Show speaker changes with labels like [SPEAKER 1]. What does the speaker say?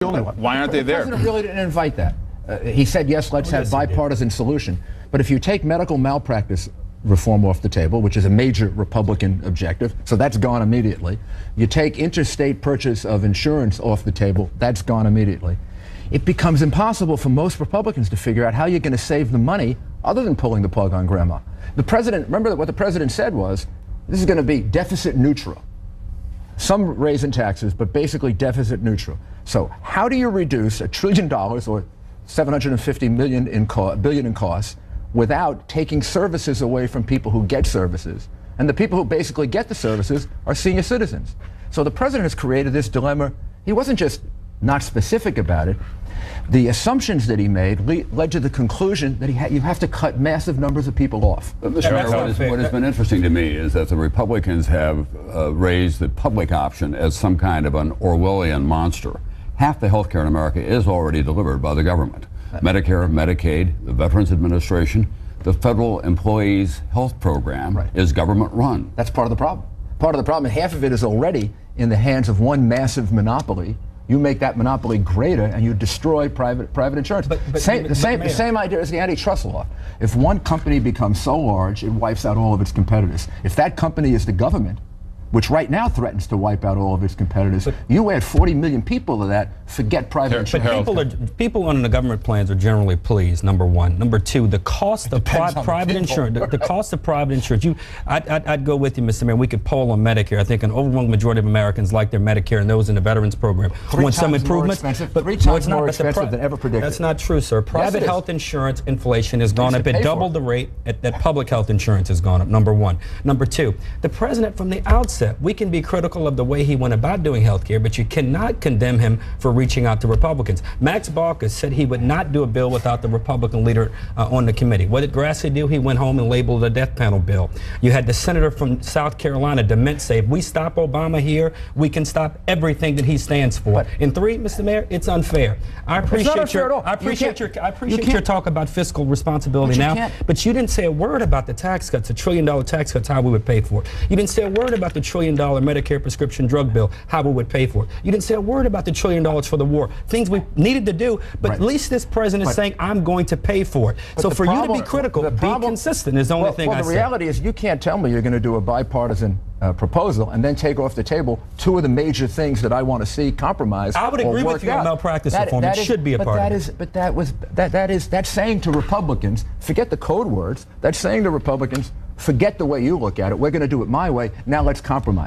[SPEAKER 1] the only one.
[SPEAKER 2] Why aren't they there?
[SPEAKER 1] The president really didn't invite that. He said, yes, let's have bipartisan solution. But if you take medical malpractice reform off the table, which is a major Republican objective, so that's gone immediately. You take interstate purchase of insurance off the table, that's gone immediately. It becomes impossible for most Republicans to figure out how you're going to save the money other than pulling the plug on grandma. The president, remember what the president said was, this is going to be deficit neutral. Some raise in taxes, but basically deficit neutral. So how do you reduce $1 trillion or $750 billion in costs without taking services away from people who get services? And the people who basically get the services are senior citizens. So the president has created this dilemma. He wasn't just not specific about it. The assumptions that he made led to the conclusion that you have to cut massive numbers of people off.
[SPEAKER 3] Mr. Mayor, what has been interesting to me is that the Republicans have raised the public option as some kind of an Orwellian monster. Half the health care in America is already delivered by the government. Medicare, Medicaid, the Veterans Administration, the Federal Employees Health Program is government run.
[SPEAKER 1] That's part of the problem. Part of the problem, and half of it is already in the hands of one massive monopoly. You make that monopoly greater and you destroy private insurance. The same idea as the antitrust law. If one company becomes so large, it wipes out all of its competitors. If that company is the government, which right now threatens to wipe out all of its competitors, you add 40 million people to that, forget private insurance.
[SPEAKER 4] But people under the government plans are generally pleased, number one. Number two, the cost of private insurance, the cost of private insurance, I'd go with you, Mr. Mayor. We could poll on Medicare. I think an overwhelming majority of Americans like their Medicare and those in the Veterans Program want some improvements.
[SPEAKER 1] Three times more expensive than ever predicted.
[SPEAKER 4] That's not true, sir. Private health insurance inflation has gone up at double the rate that public health insurance has gone up, number one. Number two, the president from the outset, we can be critical of the way he went about doing health care, but you cannot condemn him for reaching out to Republicans. Max Baucus said he would not do a bill without the Republican leader on the committee. What did Grassley do? He went home and labeled it a death panel bill. You had the senator from South Carolina, DeMint, say, if we stop Obama here, we can stop everything that he stands for. And three, Mr. Mayor, it's unfair. I appreciate your talk about fiscal responsibility now, but you didn't say a word about the tax cuts, the $1 trillion tax cuts, how we would pay for it. You didn't say a word about the $1 trillion Medicare prescription drug bill, how we would pay for it. You didn't say a word about the $1 trillion for the war, things we needed to do, but at least this president is saying, I'm going to pay for it. So for you to be critical, be consistent is the only thing I say.
[SPEAKER 1] Well, the reality is you can't tell me you're going to do a bipartisan proposal and then take off the table two of the major things that I want to see compromised.
[SPEAKER 4] I would agree with you on malpractice reform. It should be a part of it.
[SPEAKER 1] But that's saying to Republicans, forget the code words, that's saying to Republicans, forget the way you look at it, we're going to do it my way, now let's compromise.